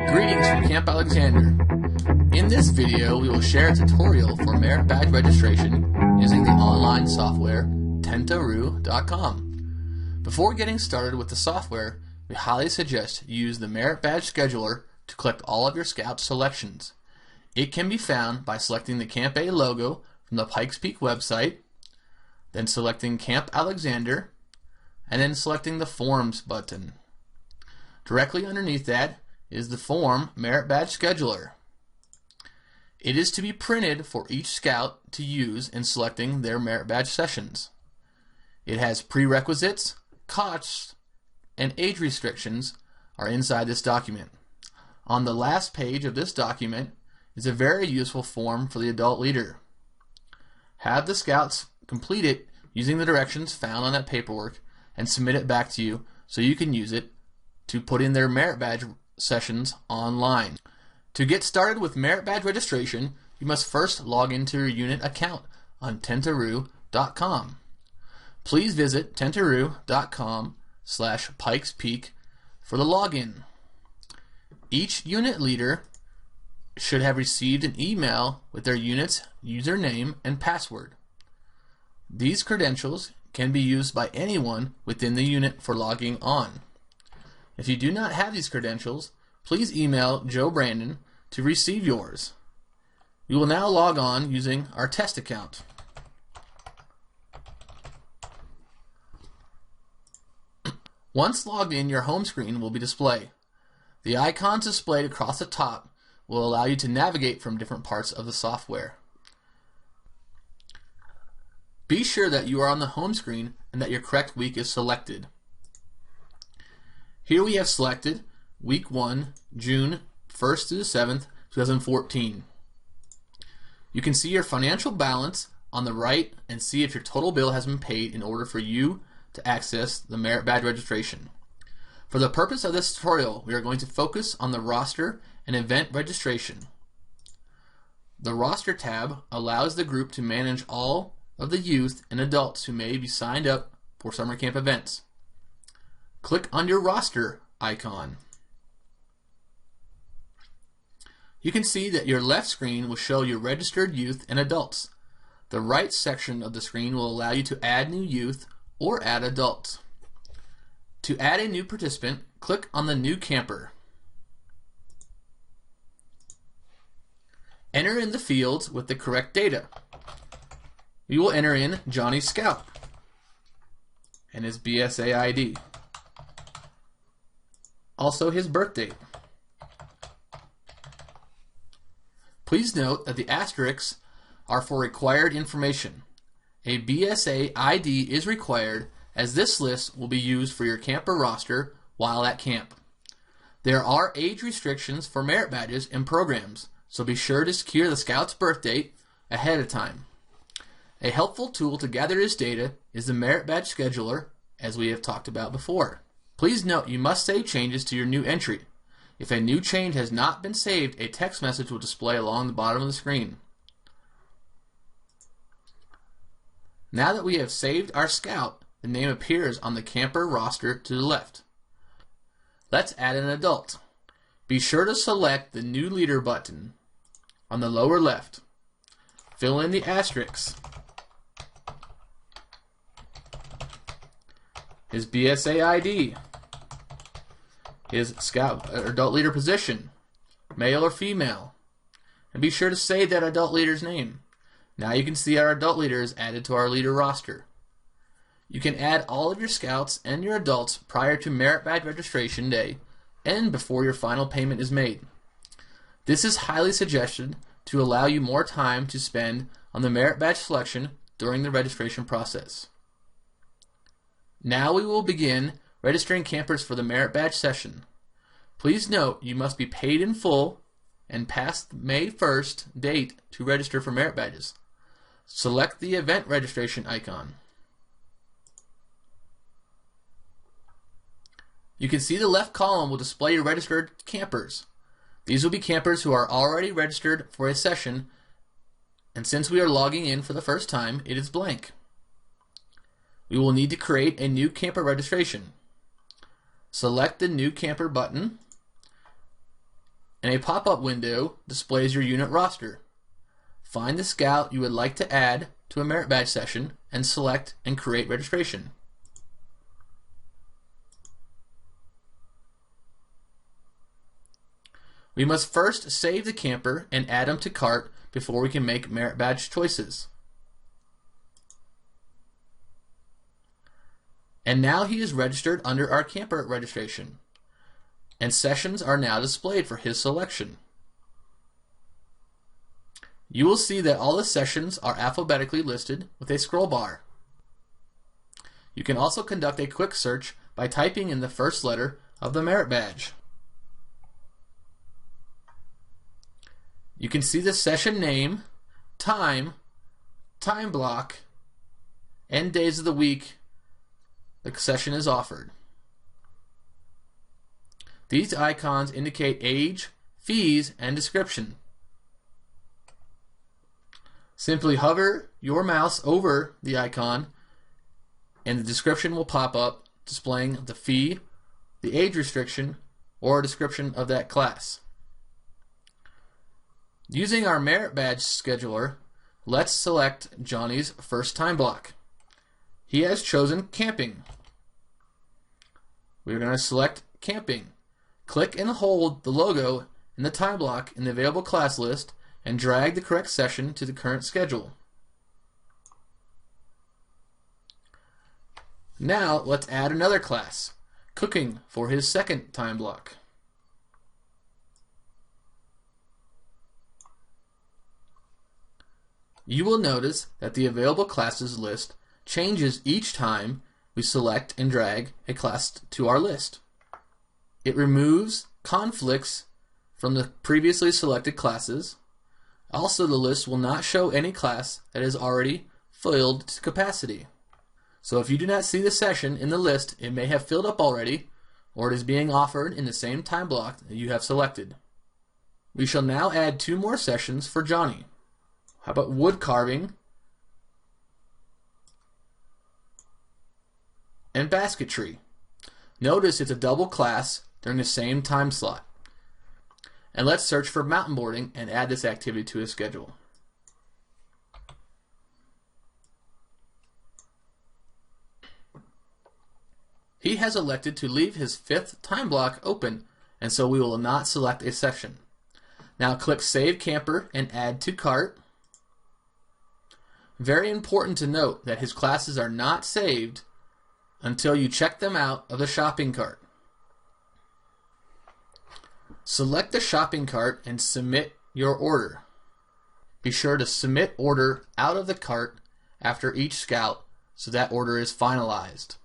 Greetings from Camp Alexander. In this video, we will share a tutorial for merit badge registration using the online software Tentaroo.com. Before getting started with the software, we highly suggest you use the merit badge scheduler to collect all of your Scout selections. It can be found by selecting the Camp A logo from the Pikes Peak website, then selecting Camp Alexander, and then selecting the Forms button. Directly underneath that is the Form Merit Badge Scheduler. It is to be printed for each Scout to use in selecting their merit badge sessions. It has prerequisites, costs, and age restrictions are inside this document. On the last page of this document is a very useful form for the adult leader. Have the Scouts complete it using the directions found on that paperwork and submit it back to you so you can use it to put in their merit badge sessions online. To get started with merit badge registration, you must first log into your unit account on Tentaroo.com. Please visit Tentaroo.com/PikesPeak for the login. Each unit leader should have received an email with their unit's username and password. These credentials can be used by anyone within the unit for logging on. If you do not have these credentials, please email Joe Brandon to receive yours. We will now log on using our test account. Once logged in, your home screen will be displayed. The icons displayed across the top will allow you to navigate from different parts of the software. Be sure that you are on the home screen and that your correct week is selected. Here we have selected Week 1, June 1st through the 7th, 2014. You can see your financial balance on the right and see if your total bill has been paid in order for you to access the merit badge registration. For the purpose of this tutorial, we are going to focus on the roster and event registration. The roster tab allows the group to manage all of the youth and adults who may be signed up for summer camp events. Click on your roster icon. You can see that your left screen will show your registered youth and adults. The right section of the screen will allow you to add new youth or add adults. To add a new participant, click on the new camper. Enter in the fields with the correct data. We will enter in Johnny Scout and his BSA ID. Also his birth date. Please note that the asterisks are for required information. A BSA ID is required as this list will be used for your camper roster while at camp. There are age restrictions for merit badges and programs, so be sure to secure the Scout's birth date ahead of time. A helpful tool to gather this data is the merit badge scheduler, as we have talked about before. Please note you must save changes to your new entry. If a new change has not been saved, a text message will display along the bottom of the screen. Now that we have saved our Scout, the name appears on the camper roster to the left. Let's add an adult. Be sure to select the New Leader button on the lower left. Fill in the asterisks. His BSA ID, his Scout adult leader position, male or female, and be sure to save that adult leader's name. Now you can see our adult leader is added to our leader roster. You can add all of your Scouts and your adults prior to merit badge registration day and before your final payment is made. This is highly suggested to allow you more time to spend on the merit badge selection during the registration process. Now we will begin registering campers for the merit badge session. Please note you must be paid in full and past the May 1st date to register for merit badges. Select the event registration icon. You can see the left column will display your registered campers. These will be campers who are already registered for a session, and since we are logging in for the first time, it is blank. We will need to create a new camper registration. Select the New Camper button and a pop-up window displays your unit roster. Find the scout you would like to add to a merit badge session and select and create registration. We must first save the camper and add him to cart before we can make merit badge choices. And now he is registered under our camper registration, and sessions are now displayed for his selection. You will see that all the sessions are alphabetically listed with a scroll bar. You can also conduct a quick search by typing in the first letter of the merit badge. You can see the session name, time block, and days of the week the session is offered. These icons indicate age, fees, and description. Simply hover your mouse over the icon and the description will pop up displaying the fee, the age restriction, or a description of that class. Using our merit badge scheduler, let's select Johnny's first time block. He has chosen camping. We're going to select camping. Click and hold the logo in the time block in the available class list and drag the correct session to the current schedule. Now let's add another class, cooking, for his second time block. You will notice that the available classes list changes each time we select and drag a class to our list. It removes conflicts from the previously selected classes. Also, the list will not show any class that is already filled to capacity. So if you do not see the session in the list, it may have filled up already, or it is being offered in the same time block that you have selected. We shall now add 2 more sessions for Johnny. How about wood carving and basketry? Notice it's a double class during the same time slot. And let's search for mountain boarding and add this activity to his schedule. He has elected to leave his 5th time block open, and so we will not select a session. Now click Save Camper and Add to Cart. Very important to note that his classes are not saved until you check them out of the shopping cart. Select the shopping cart and submit your order. Be sure to submit order out of the cart after each scout so that order is finalized.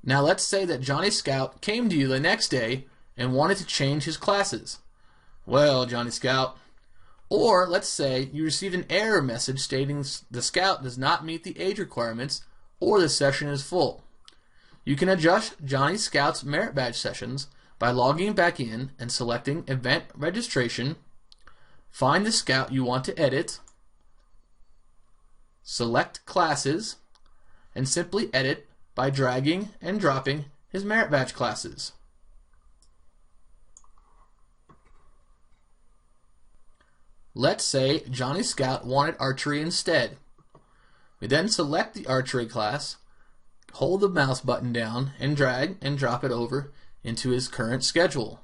Now let's say that Johnny Scout came to you the next day and wanted to change his classes. Well, Johnny Scout, or let's say you received an error message stating the scout does not meet the age requirements or the session is full. You can adjust Johnny Scout's merit badge sessions by logging back in and selecting Event Registration, find the scout you want to edit, select Classes, and simply edit by dragging and dropping his merit badge classes. Let's say Johnny Scout wanted archery instead. We then select the archery class, hold the mouse button down, and drag and drop it over into his current schedule.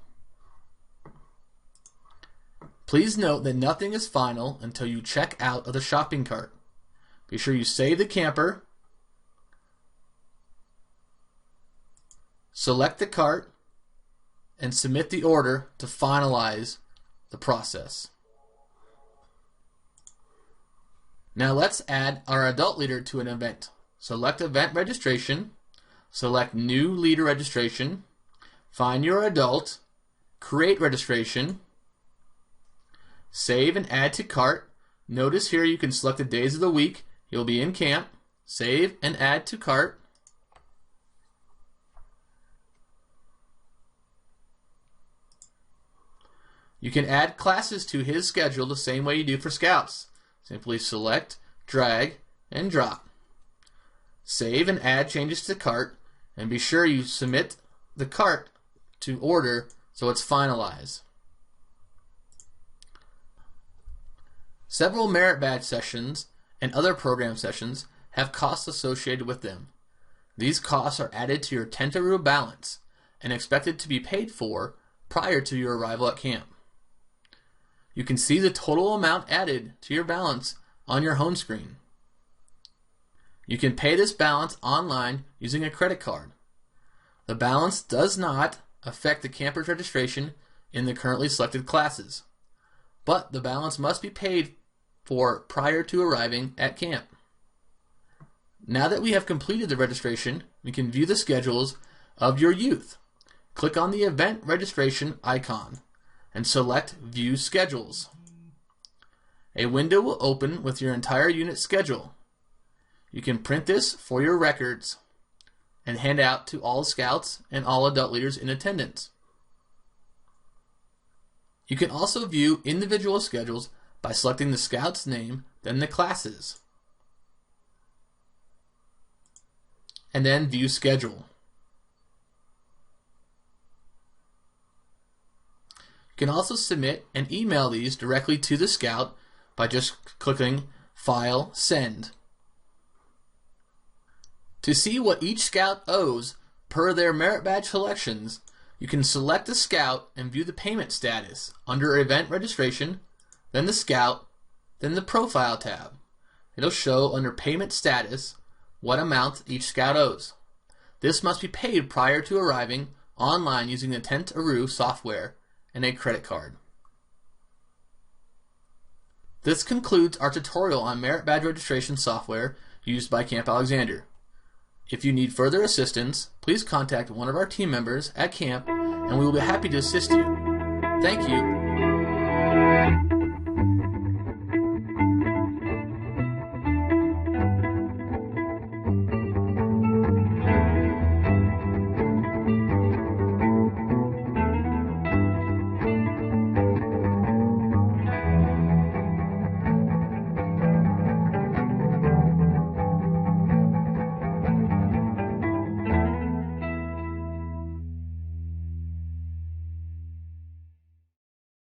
Please note that nothing is final until you check out of the shopping cart. Be sure you save the camper, select the cart, and submit the order to finalize the process. Now let's add our adult leader to an event. Select Event Registration, select New Leader Registration, find your adult, create registration, save and add to cart. Notice here you can select the days of the week you'll be in camp, save and add to cart. You can add classes to his schedule the same way you do for scouts. Simply select, drag, and drop. Save and add changes to cart, and be sure you submit the cart to order so it's finalized. Several merit badge sessions and other program sessions have costs associated with them. These costs are added to your Tentaroo balance and expected to be paid for prior to your arrival at camp. You can see the total amount added to your balance on your home screen. You can pay this balance online using a credit card. The balance does not affect the camper's registration in the currently selected classes, but the balance must be paid for prior to arriving at camp. Now that we have completed the registration, we can view the schedules of your youth. Click on the event registration icon and select View Schedules. A window will open with your entire unit schedule. You can print this for your records and hand out to all scouts and all adult leaders in attendance. You can also view individual schedules by selecting the scout's name, then the classes, and then View Schedule. You can also submit and email these directly to the scout by just clicking File, Send. To see what each scout owes per their merit badge selections, you can select the scout and view the payment status under Event Registration, then the Scout, then the Profile tab. It'll show under Payment Status what amount each scout owes. This must be paid prior to arriving online using the Tentaroo software and a credit card. This concludes our tutorial on merit badge registration software used by Camp Alexander. If you need further assistance, please contact one of our team members at camp and we will be happy to assist you. Thank you